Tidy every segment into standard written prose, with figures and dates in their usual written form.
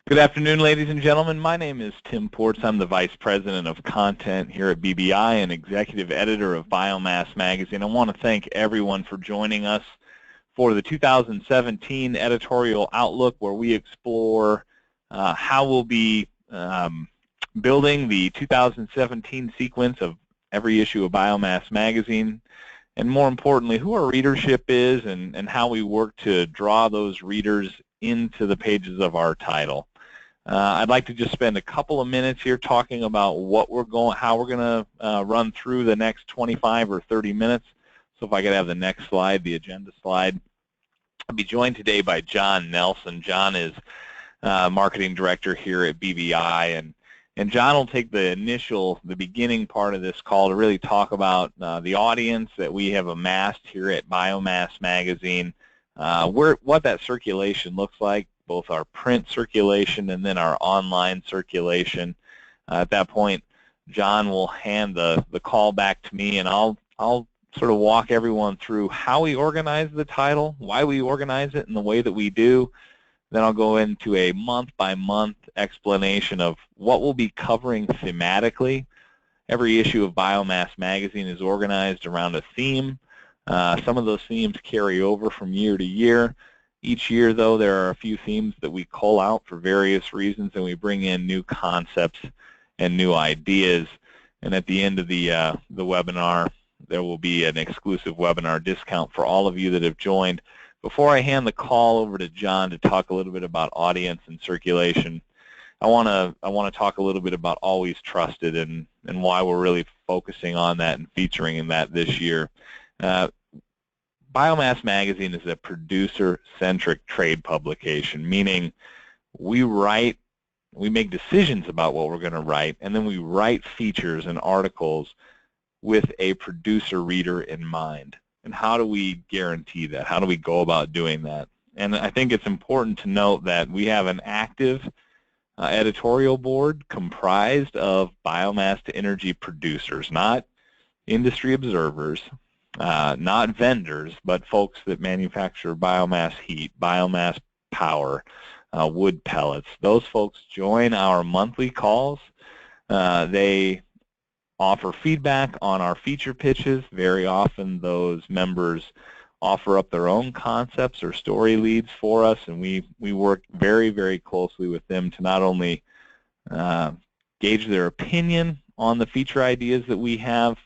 Good afternoon, ladies and gentlemen. My name is Tim Portz. I'm the Vice President of Content here at BBI and Executive Editor of Biomass Magazine. I want to thank everyone for joining us for the 2017 Editorial Outlook, where we explore how we'll be building the 2017 sequence of every issue of Biomass Magazine, and more importantly, who our readership is and how we work to draw those readers into the pages of our title. I'd like to just spend a couple of minutes here talking about how we're going to run through the next 25 or 30 minutes. So if I could have the next slide, the agenda slide. I'll be joined today by John Nelson. John is Marketing Director here at BBI, and John will take the beginning part of this call to really talk about the audience that we have amassed here at Biomass Magazine, what that circulation looks like, both our print circulation and then our online circulation. At that point, John will hand the call back to me, and I'll sort of walk everyone through how we organize the title, why we organize it in the way that we do. Then I'll go into a month-by-month explanation of what we'll be covering thematically. Every issue of Biomass Magazine is organized around a theme. Some of those themes carry over from year to year. Each year, though, there are a few themes that we cull out for various reasons, and we bring in new concepts and new ideas. And at the end of the webinar, there will be an exclusive webinar discount for all of you that have joined. Before I hand the call over to John to talk a little bit about audience and circulation, I want to talk a little bit about Always Trusted and why we're really focusing on that and featuring in that this year. Biomass Magazine is a producer-centric trade publication, meaning we make decisions about what we're going to write, and then we write features and articles with a producer reader in mind. And how do we guarantee that? How do we go about doing that? And I think it's important to note that we have an active editorial board comprised of biomass to energy producers, not industry observers, not vendors, but folks that manufacture biomass heat, biomass power, wood pellets. Those folks join our monthly calls. They offer feedback on our feature pitches. Very often those members offer up their own concepts or story leads for us, and we work very, very closely with them to not only gauge their opinion on the feature ideas that we have,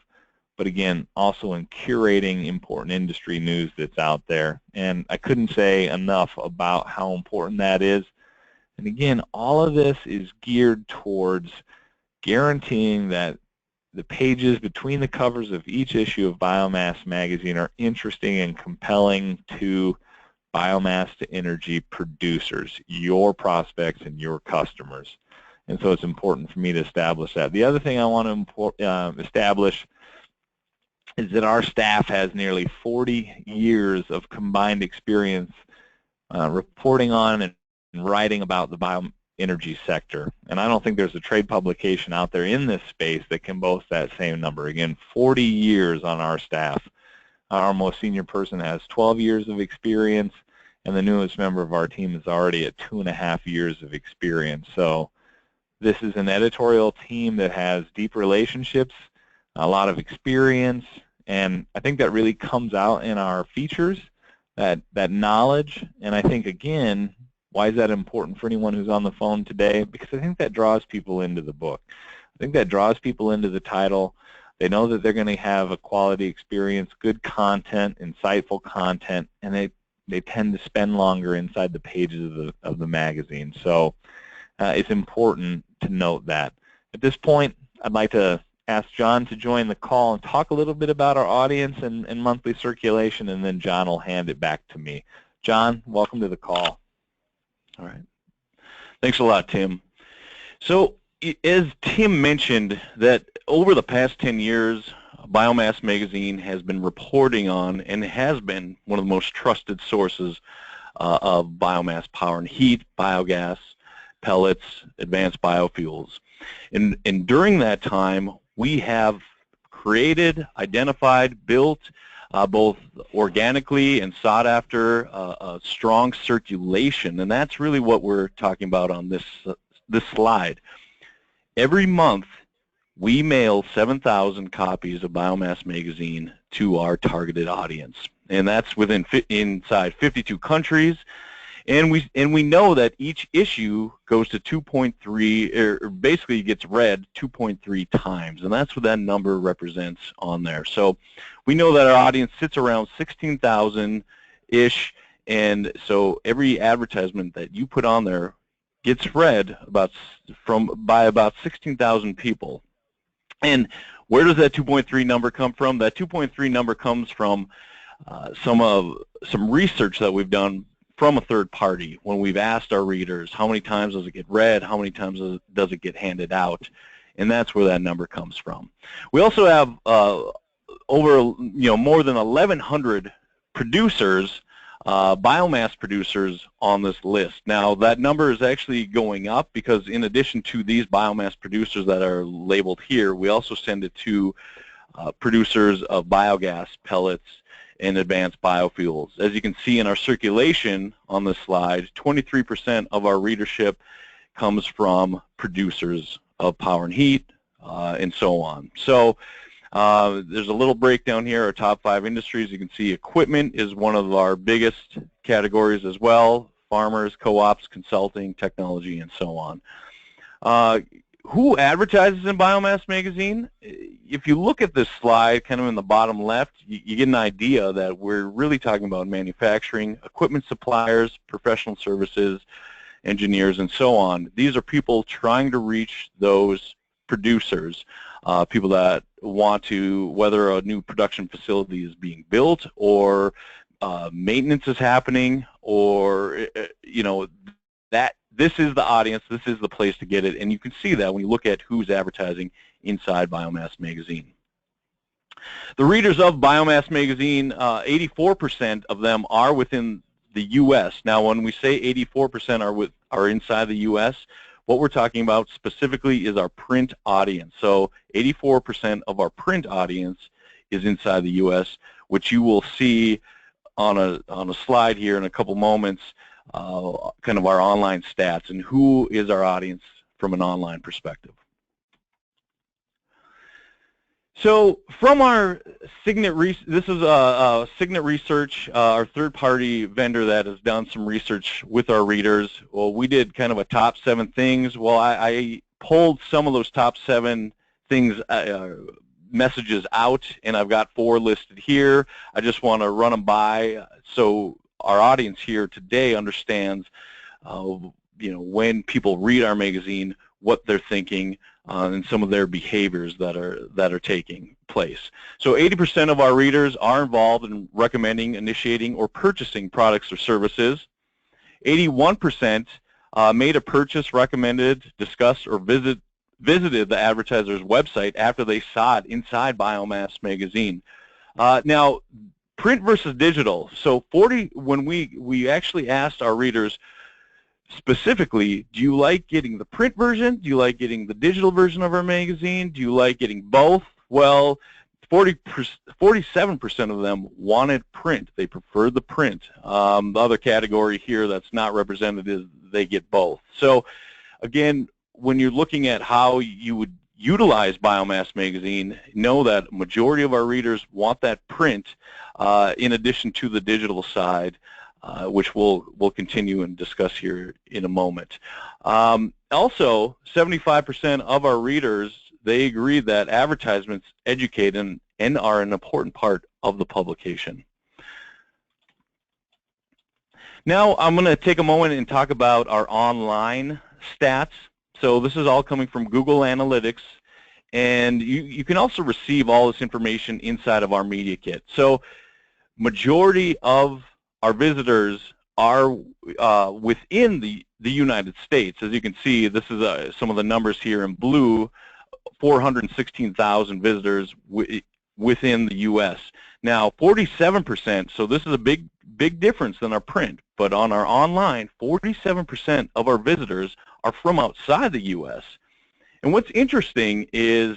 but again, also in curating important industry news that's out there. And I couldn't say enough about how important that is. And again, all of this is geared towards guaranteeing that the pages between the covers of each issue of Biomass Magazine are interesting and compelling to biomass to energy producers, your prospects and your customers. And so it's important for me to establish that. The other thing I want to establish is that our staff has nearly 40 years of combined experience reporting on and writing about the bioenergy sector. And I don't think there's a trade publication out there in this space that can boast that same number. Again, 40 years on our staff. Our most senior person has 12 years of experience, and the newest member of our team is already at 2.5 years of experience. So this is an editorial team that has deep relationships, a lot of experience, and I think that really comes out in our features, that knowledge. And I think, again, why is that important for anyone who's on the phone today? Because I think that draws people into the book. I think that draws people into the title. They know that they're going to have a quality experience, good content, insightful content, and they tend to spend longer inside the pages of the magazine. So it's important to note that. At this point, I'd like to ask John to join the call and talk a little bit about our audience and monthly circulation, and then John will hand it back to me. John, welcome to the call. All right. Thanks a lot, Tim. So as Tim mentioned, that over the past 10 years, Biomass Magazine has been reporting on and has been one of the most trusted sources of biomass power and heat, biogas, pellets, advanced biofuels. And during that time, we have created, identified, built both organically and sought after, a strong circulation, and that's really what we're talking about on this slide. Every month, we mail 7,000 copies of Biomass Magazine to our targeted audience, and that's inside 52 countries. And we know that each issue goes to 2.3, or basically gets read 2.3 times, and that's what that number represents on there. So we know that our audience sits around 16,000-ish, and so every advertisement that you put on there gets read by about 16,000 people. And where does that 2.3 number come from? That 2.3 number comes from some research that we've done from a third party when we've asked our readers how many times does it get read, how many times does it get handed out, and that's where that number comes from. We also have over more than 1,100 producers, biomass producers on this list. Now that number is actually going up because in addition to these biomass producers that are labeled here, we also send it to producers of biogas, pellets, and advanced biofuels. As you can see in our circulation on this slide, 23% of our readership comes from producers of power and heat and so on. So there's a little breakdown here, our top 5 industries. You can see equipment is one of our biggest categories as well, farmers, co-ops, consulting, technology, and so on. Who advertises in Biomass Magazine? If you look at this slide, kind of in the bottom left, you get an idea that we're really talking about manufacturing, equipment suppliers, professional services, engineers, and so on. These are people trying to reach those producers, people that want to, whether a new production facility is being built or maintenance is happening, or that this is the audience, this is the place to get it, and you can see that when you look at who's advertising inside Biomass Magazine. The readers of Biomass Magazine, 84% of them are within the U.S. Now, when we say 84% are inside the U.S., what we're talking about specifically is our print audience. So 84% of our print audience is inside the U.S., which you will see on a slide here in a couple moments, kind of our online stats and who is our audience from an online perspective. So from our Signet Research, this is Signet Research, our third-party vendor that has done some research with our readers. Well, we did kind of a top 7 things. Well, I pulled some of those top 7 things, messages out, and I've got 4 listed here. I just want to run them by so our audience here today understands, when people read our magazine, what they're thinking, and some of their behaviors that are taking place. So 80% of our readers are involved in recommending, initiating, or purchasing products or services. 81% made a purchase, recommended, discussed, or visited the advertiser's website after they saw it inside Biomass Magazine. Now, print versus digital. So when we actually asked our readers specifically, do you like getting the print version? Do you like getting the digital version of our magazine? Do you like getting both? Well, 47% of them wanted print. They preferred the print. The other category here that's not represented is they get both. So again, when you're looking at how you would utilize Biomass Magazine, know that majority of our readers want that print in addition to the digital side, which we'll continue and discuss here in a moment. Also, 75% of our readers, they agree that advertisements educate and are an important part of the publication. Now I'm going to take a moment and talk about our online stats. So this is all coming from Google Analytics, and you can also receive all this information inside of our media kit. So majority of our visitors are within the United States. As you can see, this is some of the numbers here in blue, 416,000 visitors within the U.S. Now, 47%, so this is a big difference than our print, but on our online, 47% of our visitors are from outside the U.S. And what's interesting is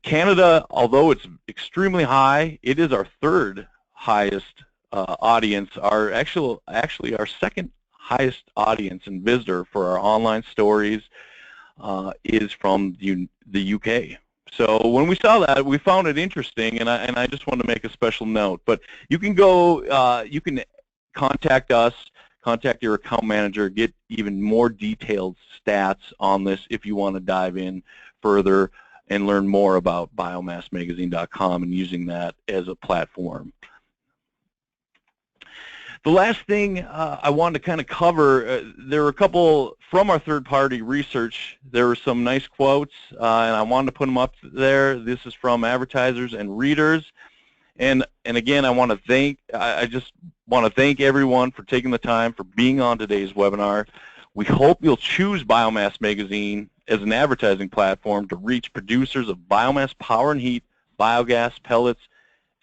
Canada, although it's extremely high, it is our third highest audience. Actually our second highest audience and visitor for our online stories is from the UK. So when we saw that, we found it interesting, and I just want to make a special note. But you can go, you can contact us, contact your account manager, get even more detailed stats on this if you want to dive in further and learn more about biomassmagazine.com and using that as a platform. The last thing I wanted to kind of cover, there were a couple from our third-party research. There were some nice quotes, and I wanted to put them up there. This is from advertisers and readers. And again, I just want to thank everyone for taking the time for being on today's webinar. We hope you'll choose Biomass Magazine as an advertising platform to reach producers of biomass power and heat, biogas, pellets,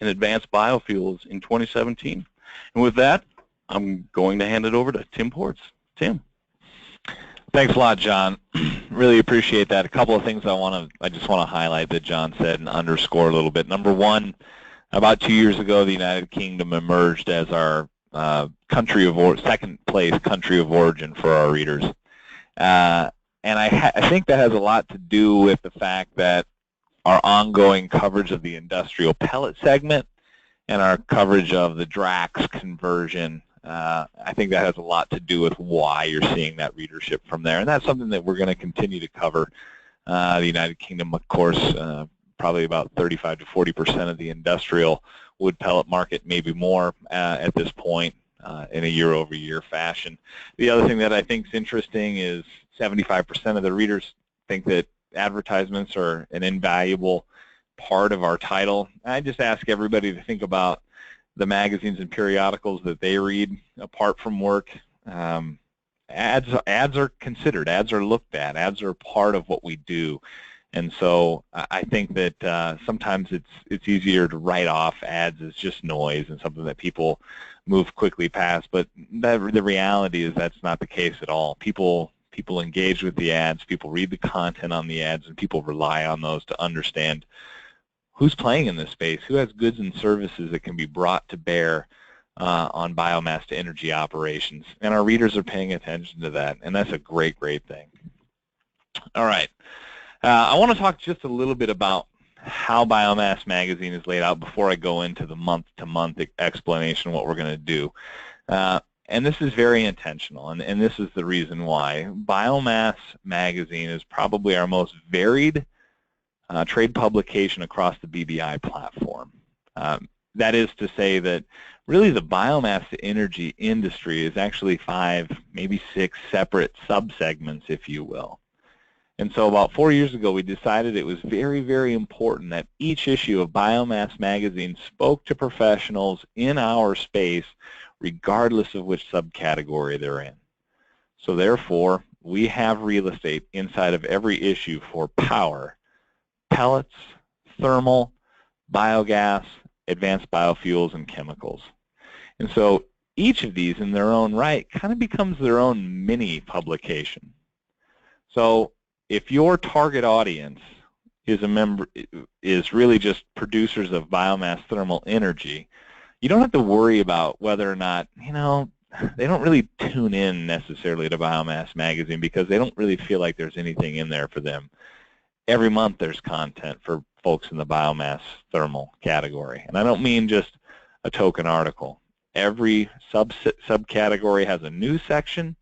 and advanced biofuels in 2017. And with that, I'm going to hand it over to Tim Portz. Tim. Thanks a lot, John. Really appreciate that. A couple of things I just want to highlight that John said and underscore a little bit. Number one, about 2 years ago, the United Kingdom emerged as our second place country of origin for our readers. And I think that has a lot to do with the fact that our ongoing coverage of the industrial pellet segment and our coverage of the DRAX conversion, I think that has a lot to do with why you're seeing that readership from there. And that's something that we're going to continue to cover. The United Kingdom, of course, probably about 35 to 40% of the industrial wood pellet market, maybe more at this point in a year-over-year fashion. The other thing that I think is interesting is 75% of the readers think that advertisements are an invaluable part of our title. I just ask everybody to think about the magazines and periodicals that they read apart from work. Ads are considered, ads are looked at, ads are part of what we do. And so I think that sometimes it's easier to write off ads as just noise and something that people move quickly past. But the reality is that's not the case at all. People engage with the ads, people read the content on the ads, and people rely on those to understand who's playing in this space, who has goods and services that can be brought to bear on biomass to energy operations. And our readers are paying attention to that, and that's a great, great thing. All right. I want to talk just a little bit about how Biomass Magazine is laid out before I go into the month-to-month explanation of what we're going to do. And this is very intentional, and this is the reason why. Biomass Magazine is probably our most varied trade publication across the BBI platform. That is to say that really the biomass to energy industry is actually 5, maybe 6 separate subsegments, if you will. And so about 4 years ago, we decided it was very, very important that each issue of Biomass Magazine spoke to professionals in our space, regardless of which subcategory they're in. So therefore, we have real estate inside of every issue for power, pellets, thermal, biogas, advanced biofuels, and chemicals. And so each of these in their own right kind of becomes their own mini publication. So if your target audience is really just producers of biomass thermal energy, you don't have to worry about whether or not, they don't really tune in necessarily to Biomass Magazine because they don't really feel like there's anything in there for them. Every month there's content for folks in the biomass thermal category. And I don't mean just a token article. Every subcategory has a news section.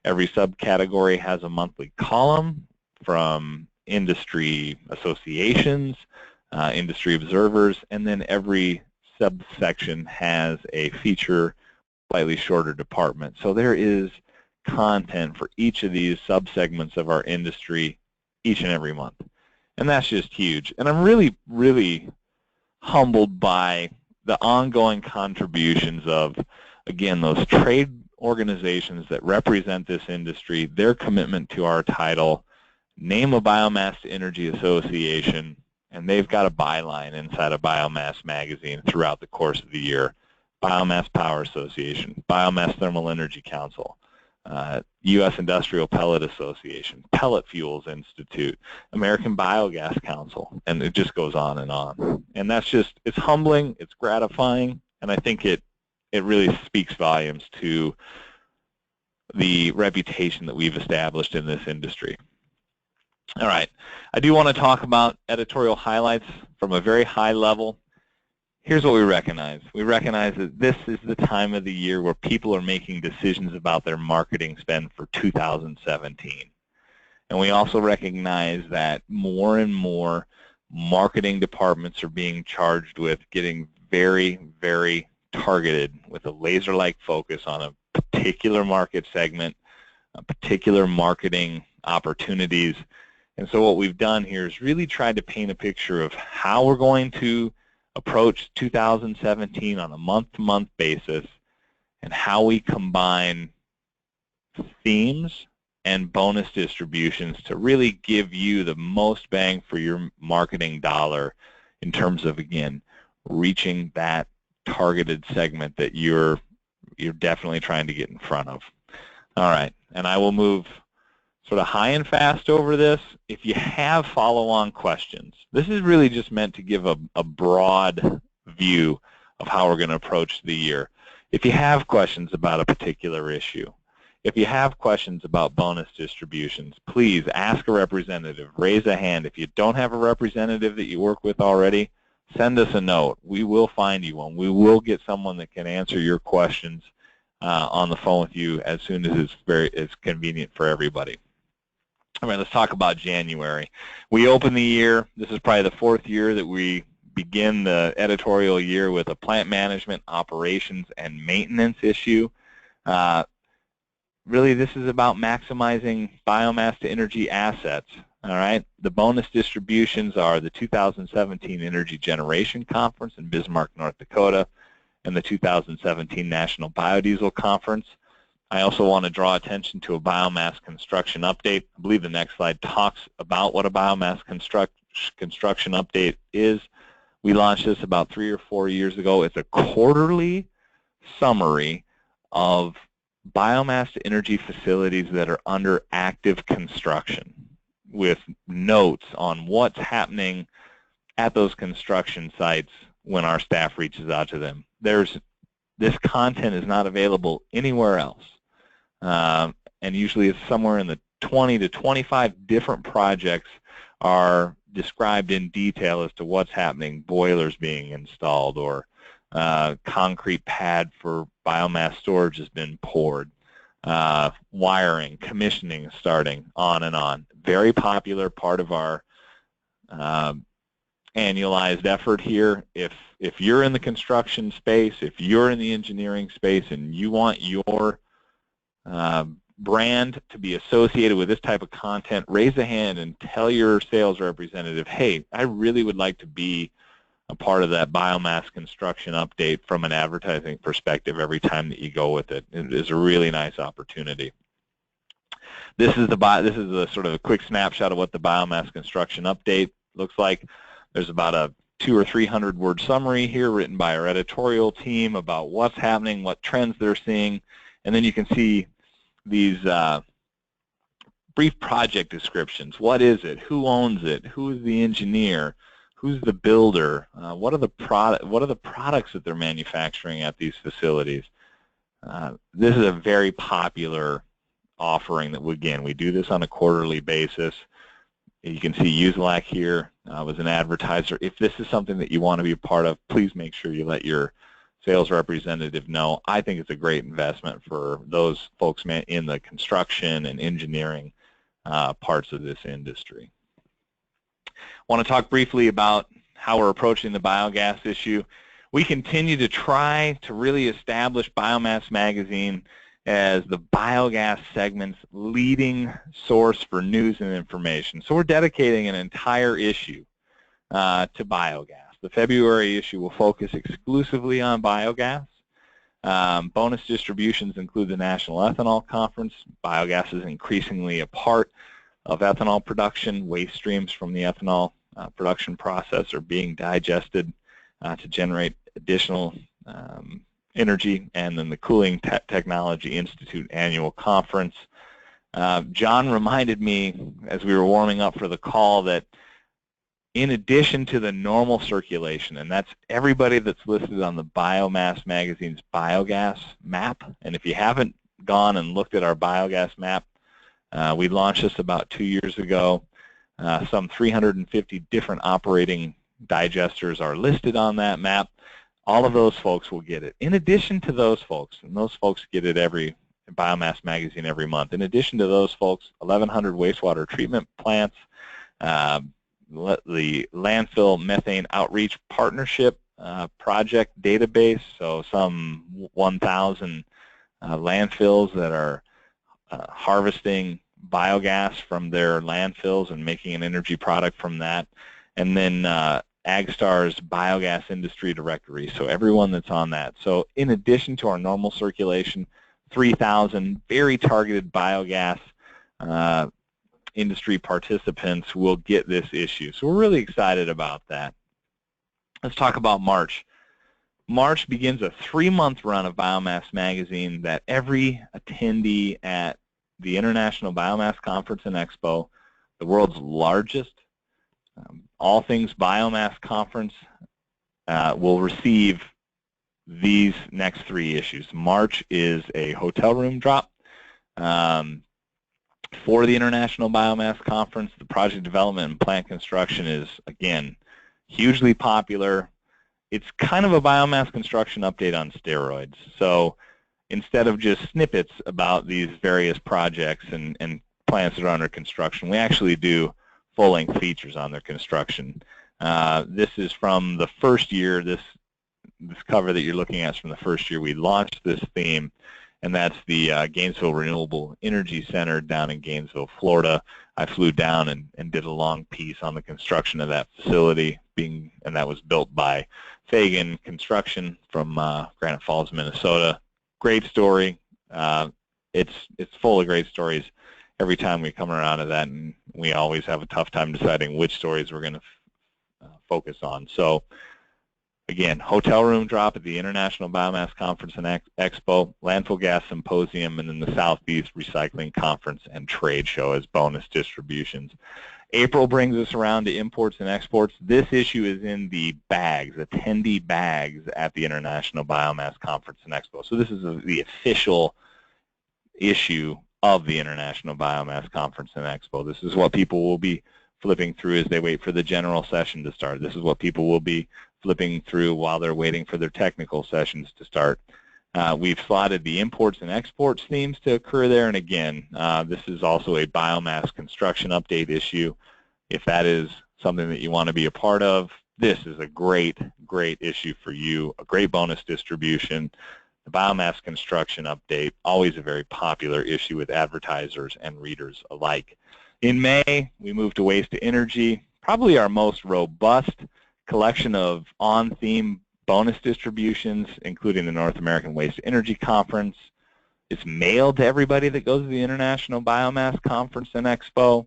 Every subcategory has a monthly column from industry associations, industry observers, and then every subsection has a feature, slightly shorter department. So there is content for each of these subsegments of our industry each and every month. And that's just huge. And I'm really, really humbled by the ongoing contributions of, again, those trade organizations that represent this industry, their commitment to our title, name a Biomass to Energy Association, and they've got a byline inside of Biomass Magazine throughout the course of the year. Biomass Power Association, Biomass Thermal Energy Council, U.S. Industrial Pellet Association, Pellet Fuels Institute, American Biogas Council, and it just goes on. And that's just, it's humbling, it's gratifying, and I think it really speaks volumes to the reputation that we've established in this industry. All right, I do want to talk about editorial highlights from a very high level. Here's what we recognize. We recognize that this is the time of the year where people are making decisions about their marketing spend for 2017. And we also recognize that more and more marketing departments are being charged with getting very, very targeted with a laser-like focus on a particular market segment, particular marketing opportunities. And so what we've done here is really tried to paint a picture of how we're going to approach 2017 on a month-to-month basis and how we combine themes and bonus distributions to really give you the most bang for your marketing dollar in terms of, again, reaching that targeted segment that you're definitely trying to get in front of. All right, and I will move sort of high and fast over this. If you have follow-on questions, this is really just meant to give a broad view of how we're going to approach the year. If you have questions about a particular issue, if you have questions about bonus distributions, please ask a representative, raise a hand. If you don't have a representative that you work with already, send us a note. We will find you one. We will get someone that can answer your questions on the phone with you as soon as it's convenient for everybody. All right, let's talk about January. We open the year. This is probably the fourth year that we begin the editorial year with a plant management, operations, and maintenance issue. Really, this is about maximizing biomass to energy assets. All right, the bonus distributions are the 2017 Energy Generation Conference in Bismarck, North Dakota, and the 2017 National Biodiesel Conference. I also want to draw attention to a biomass construction update. I believe the next slide talks about what a biomass construction update is. We launched this about 3 or 4 years ago. It's a quarterly summary of biomass to energy facilities that are under active construction, with notes on what's happening at those construction sites when our staff reaches out to them. This content is not available anywhere else. And usually it's somewhere in the 20 to 25 different projects are described in detail as to what's happening, boilers being installed, or concrete pad for biomass storage has been poured, wiring, commissioning starting, on and on. Very popular part of our annualized effort here. If you're in the construction space, if you're in the engineering space, and you want your brand to be associated with this type of content, raise a hand and tell your sales representative, hey, I really would like to be a part of that biomass construction update from an advertising perspective every time that you go with it. It is a really nice opportunity. This is a sort of a quick snapshot of what the biomass construction update looks like. There's about a 200 or 300 word summary here written by our editorial team about what's happening, what trends they're seeing, and then you can see these brief project descriptions. What is it? Who owns it? Who is the engineer? Who's the builder? What are the products that they're manufacturing at these facilities? This is a very popular offering that, again, we do this on a quarterly basis. You can see Usilac here was an advertiser. If this is something that you want to be a part of, please make sure you let your sales representative know. I think it's a great investment for those folks in the construction and engineering parts of this industry. I want to talk briefly about how we're approaching the biogas issue. We continue to try to really establish Biomass Magazine as the biogas segment's leading source for news and information. So we're dedicating an entire issue to biogas. The February issue will focus exclusively on biogas. Bonus distributions include the National Ethanol Conference. Biogas is increasingly a part of ethanol production. Waste streams from the ethanol production process are being digested to generate additional Energy, and then the Cooling Technology Institute annual conference. John reminded me as we were warming up for the call that in addition to the normal circulation, and that's everybody that's listed on the Biomass Magazine's biogas map, and if you haven't gone and looked at our biogas map, we launched this about 2 years ago. Some 350 different operating digesters are listed on that map. All of those folks will get it. In addition to those folks, and those folks get it every Biomass Magazine every month. In addition to those folks, 1,100 wastewater treatment plants, the Landfill Methane Outreach Partnership Project database, so some 1,000 landfills that are harvesting biogas from their landfills and making an energy product from that. And then AgStar's Biogas Industry Directory, so everyone that's on that. So in addition to our normal circulation, 3,000 very targeted biogas industry participants will get this issue. So we're really excited about that. Let's talk about March. March begins a 3-month run of Biomass Magazine that every attendee at the International Biomass Conference and Expo, the world's largest all things biomass conference, will receive these next 3 issues. March is a hotel room drop. For the International Biomass Conference, the project development and plant construction is, again, hugely popular. It's kind of a biomass construction update on steroids. So instead of just snippets about these various projects and plants that are under construction, we actually do full-length features on their construction. This is from the first year. This cover that you're looking at is from the first year we launched this theme, and that's the Gainesville Renewable Energy Center down in Gainesville, Florida. I flew down and did a long piece on the construction of that facility, and that was built by Fagan Construction from Granite Falls, Minnesota. Great story. It's full of great stories every time we come around to that, and we always have a tough time deciding which stories we're going to focus on. So again, hotel room drop at the International Biomass Conference and Expo, Landfill Gas Symposium, and then the Southeast Recycling Conference and Trade Show as bonus distributions. April brings us around to imports and exports. This issue is in the bags, attendee bags at the International Biomass Conference and Expo. So this is the official issue of the International Biomass Conference and Expo. This is what people will be flipping through as they wait for the general session to start. This is what people will be flipping through while they're waiting for their technical sessions to start. We've slotted the imports and exports themes to occur there, and again, this is also a biomass construction update issue. If that is something that you want to be a part of, this is a great, great issue for you, a great bonus distribution. The biomass construction update, always a very popular issue with advertisers and readers alike. In May, we moved to waste to energy, probably our most robust collection of on-theme bonus distributions, including the North American Waste to Energy Conference. It's mailed to everybody that goes to the International Biomass Conference and Expo.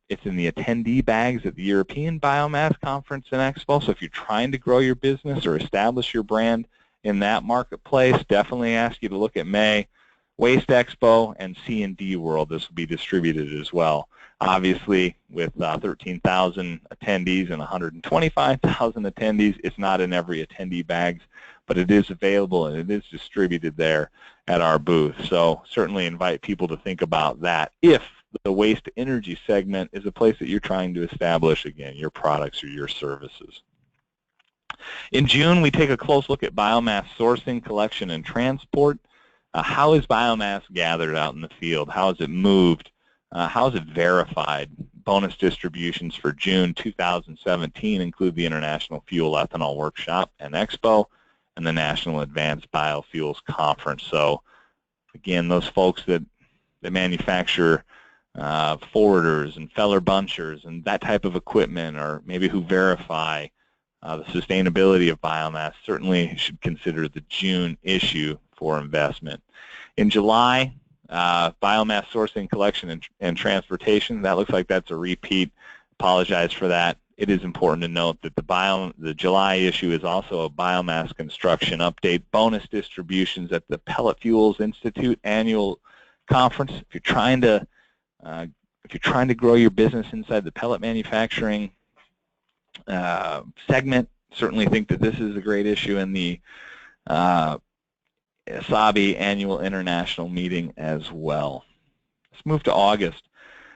It's in the attendee bags at the European Biomass Conference and Expo. So if you're trying to grow your business or establish your brand in that marketplace, definitely ask you to look at May. Waste Expo and C&D World, this will be distributed as well. Obviously, with 13,000 attendees and 125,000 attendees, it's not in every attendee bags, but it is available and it is distributed there at our booth. So certainly invite people to think about that if the waste to energy segment is a place that you're trying to establish, again, your products or your services. In June, we take a close look at biomass sourcing, collection, and transport. How is biomass gathered out in the field? How is it moved? How is it verified? Bonus distributions for June 2017 include the International Fuel Ethanol Workshop and Expo and the National Advanced Biofuels Conference. So again, those folks that manufacture forwarders and feller bunchers and that type of equipment, or maybe who verify the sustainability of biomass, certainly should consider the June issue for investment. In July, biomass sourcing, collection, and transportation. That looks like that's a repeat. Apologize for that. it is important to note that the July issue is also a biomass construction update, bonus distributions at the Pellet Fuels Institute annual conference. If you're trying to grow your business inside the pellet manufacturing segment, certainly think that this is a great issue in the SABI annual international meeting as well. Let's move to August.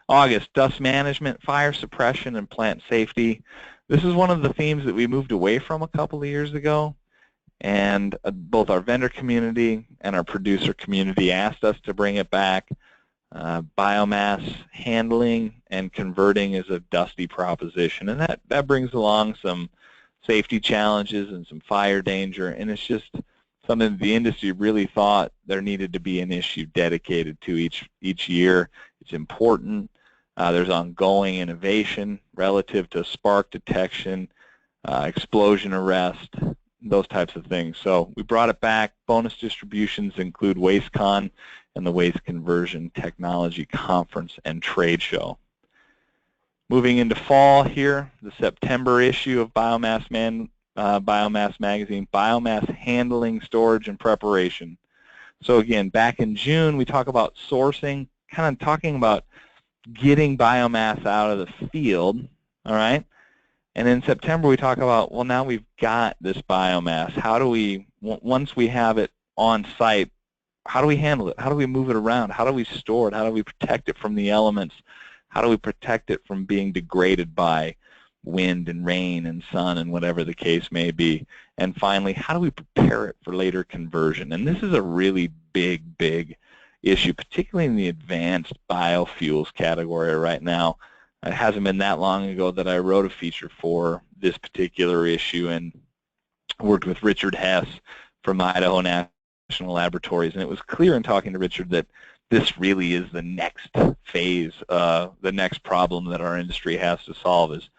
August, dust management, fire suppression, and plant safety. This is one of the themes that we moved away from a couple of years ago, and both our vendor community and our producer community asked us to bring it back. Biomass handling and converting is a dusty proposition, and that brings along some safety challenges and some fire danger, and it's just something the industry really thought there needed to be an issue dedicated to each year. It's important. There's ongoing innovation relative to spark detection, explosion arrest, those types of things. So we brought it back. Bonus distributions include WasteCon and the Waste Conversion Technology Conference and Trade Show. Moving into fall here, the September issue of Biomass Magazine, Biomass Handling, Storage, and Preparation. So again, back in June, we talk about sourcing, kind of talking about getting biomass out of the field, all right? And in September, we talk about, well, now we've got this biomass. How do we, once we have it on site, how do we handle it? How do we move it around? How do we store it? How do we protect it from the elements? How do we protect it from being degraded by wind and rain and sun and whatever the case may be? And finally, how do we prepare it for later conversion? And this is a really big issue, particularly in the advanced biofuels category right now. It hasn't been that long ago that I wrote a feature for this particular issue and worked with Richard Hess from Idaho National Laboratories, and it was clear in talking to Richard that this really is the next phase, the next problem that our industry has to solve is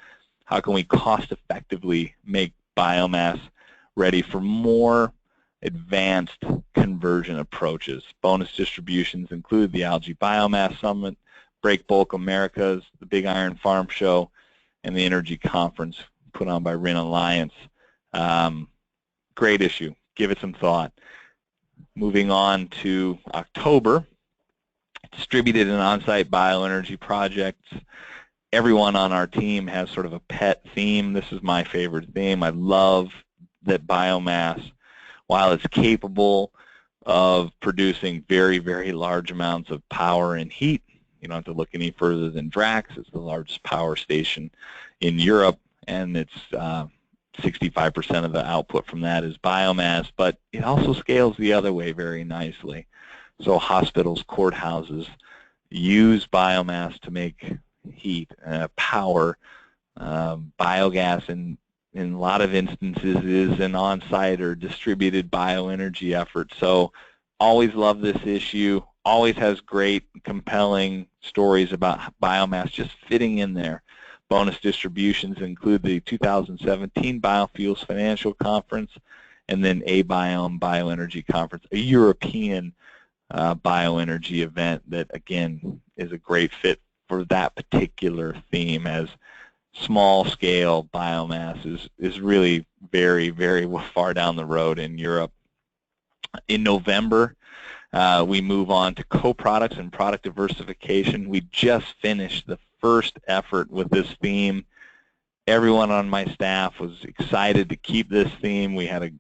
how can we cost effectively make biomass ready for more advanced conversion approaches. Bonus distributions include the Algae Biomass Summit, Break Bulk Americas, the Big Iron Farm Show, and the Energy Conference put on by RIN Alliance. Great issue. Give it some thought. Moving on to October, distributed and on-site bioenergy projects. Everyone on our team has sort of a pet theme. This is my favorite theme. I love that biomass, while it's capable of producing very large amounts of power and heat, you don't have to look any further than Drax. It's the largest power station in Europe, and it's 65% of the output from that is biomass, but it also scales the other way very nicely. So hospitals, courthouses use biomass to make heat, power. Biogas in a lot of instances is an on-site or distributed bioenergy effort. So always love this issue, always has great, compelling stories about biomass just fitting in there. Bonus distributions include the 2017 Biofuels Financial Conference and then ABiome Bioenergy Conference, a European bioenergy event that, again, is a great fit for that particular theme, as small-scale biomass is really very far down the road in Europe. In November, we move on to co-products and product diversification. We just finished the first effort with this theme. Everyone on my staff was excited to keep this theme. We had a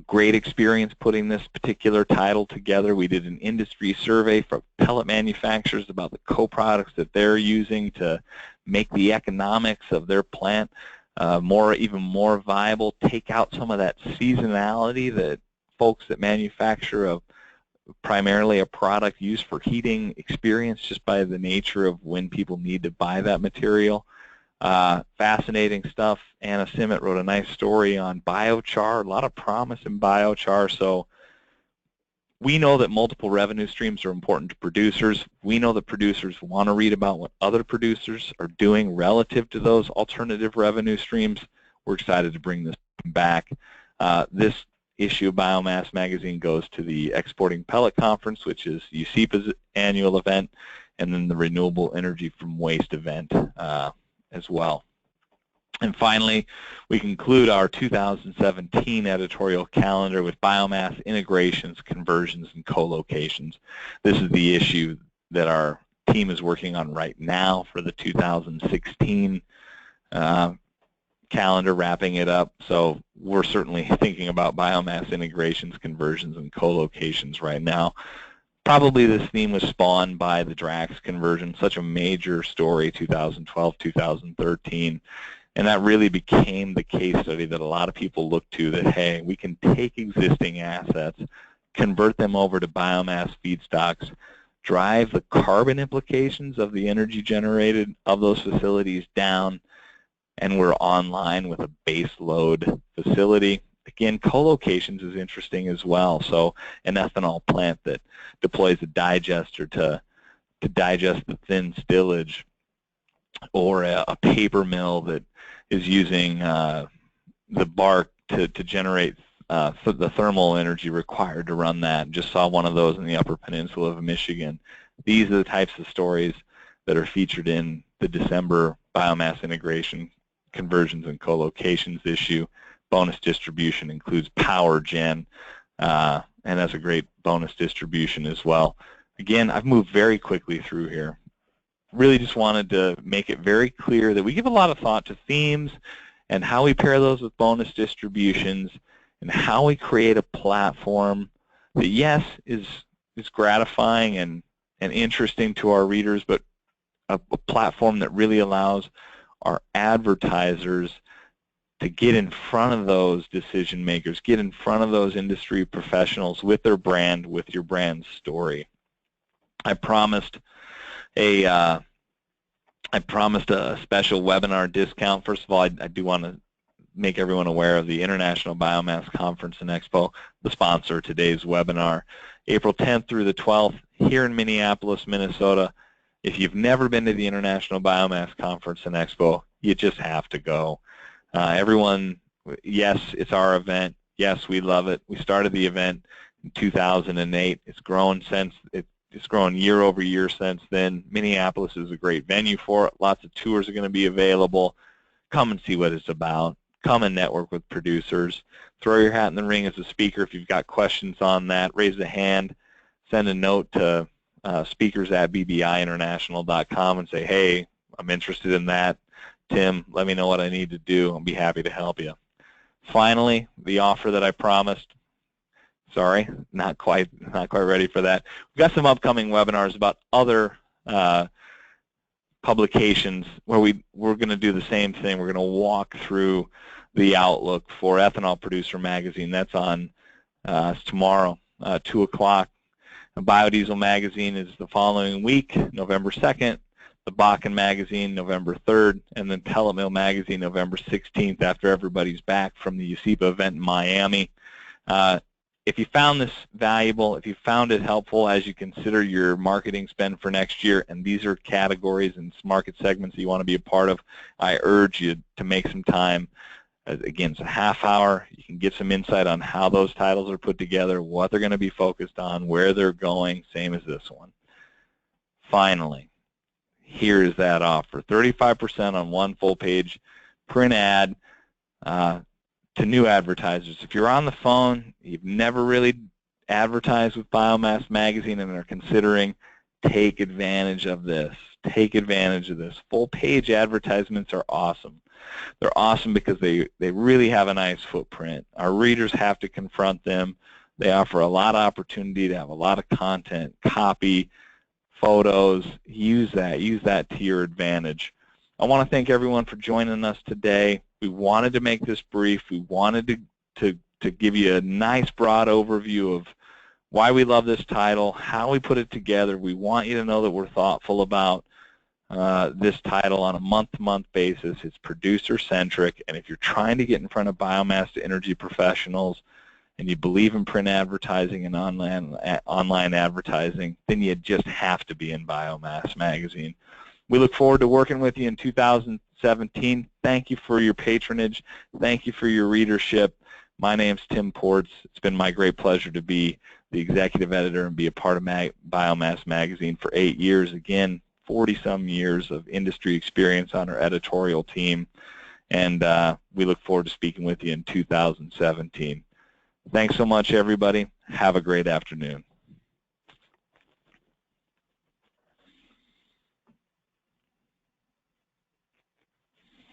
great experience putting this particular title together. We did an industry survey for pellet manufacturers about the co-products that they're using to make the economics of their plant even more viable, take out some of that seasonality that folks that manufacture primarily a product used for heating experience just by the nature of when people need to buy that material. Fascinating stuff. Anna Simmet wrote a nice story on biochar, a lot of promise in biochar. So we know that multiple revenue streams are important to producers. We know that producers want to read about what other producers are doing relative to those alternative revenue streams. We're excited to bring this back. This issue of Biomass Magazine goes to the Exporting Pellet Conference, which is UCPA's annual event, and then the Renewable Energy from Waste event as well. And finally, we conclude our 2017 editorial calendar with biomass integrations, conversions, and co-locations. This is the issue that our team is working on right now for the 2016 calendar, wrapping it up. So we're certainly thinking about biomass integrations, conversions, and co-locations right now. Probably this theme was spawned by the Drax conversion, such a major story, 2012, 2013. And that really became the case study that a lot of people look to, that, hey, we can take existing assets, convert them over to biomass feedstocks, drive the carbon implications of the energy generated of those facilities down, and we're online with a base load facility. Again, co-locations is interesting as well. So an ethanol plant that deploys a digester to digest the thin stillage, or a paper mill that is using the bark to generate the thermal energy required to run that. Just saw one of those in the Upper Peninsula of Michigan. These are the types of stories that are featured in the December biomass integration, conversions, and co-locations issue. Bonus distribution includes power gen, and that's a great bonus distribution as well. Again, I've moved very quickly through here. Really just wanted to make it very clear that we give a lot of thought to themes and how we pair those with bonus distributions, and how we create a platform that, yes, is gratifying and interesting to our readers, but a platform that really allows our advertisers to get in front of those decision makers, get in front of those industry professionals with their brand, with your brand story. I promised a special webinar discount. First of all, I do want to make everyone aware of the International Biomass Conference and Expo, the sponsor of today's webinar, April 10th through the 12th here in Minneapolis, Minnesota. If you've never been to the International Biomass Conference and Expo, you just have to go. Everyone, yes, it's our event. Yes, we love it. We started the event in 2008. It's grown since it's grown year over year since then. Minneapolis is a great venue for it. Lots of tours are going to be available. Come and see what it's about. Come and network with producers. Throw your hat in the ring as a speaker. If you've got questions on that, raise a hand. Send a note to speakers@bbiinternational.com and say, hey, I'm interested in that. Tim, let me know what I need to do. I'll be happy to help you. Finally, the offer that I promised. Sorry, not quite ready for that. We've got some upcoming webinars about other publications where we're going to do the same thing. We're going to walk through the outlook for Ethanol Producer Magazine. That's on tomorrow, 2 o'clock. Biodiesel Magazine is the following week, November 2nd. The Bakken Magazine, November 3rd, and then Pellet Mill Magazine, November 16th, after everybody's back from the USIPA event in Miami. If you found this valuable, if you found it helpful as you consider your marketing spend for next year, and these are categories and market segments that you want to be a part of, I urge you to make some time. Again, it's a half hour. You can get some insight on how those titles are put together, what they're going to be focused on, where they're going, same as this one. Finally, here is that offer, 35% on one full-page print ad to new advertisers. If you're on the phone, you've never really advertised with Biomass Magazine and are considering, take advantage of this. Take advantage of this. Full-page advertisements are awesome. They're awesome because they really have a nice footprint. Our readers have to confront them. They offer a lot of opportunity to have a lot of content, copy, photos. Use that to your advantage. I want to thank everyone for joining us today. We wanted to make this brief. We wanted to give you a nice broad overview of why we love this title, how we put it together. We want you to know that we're thoughtful about this title on a month-to-month basis. It's producer-centric, and if you're trying to get in front of biomass to energy professionals and you believe in print advertising and online advertising, then you just have to be in Biomass Magazine. We look forward to working with you in 2017. Thank you for your patronage. Thank you for your readership. My name's Tim Portz. It's been my great pleasure to be the executive editor and be a part of Biomass Magazine for 8 years. Again, 40-some years of industry experience on our editorial team. and we look forward to speaking with you in 2017. Thanks so much, everybody. Have a great afternoon.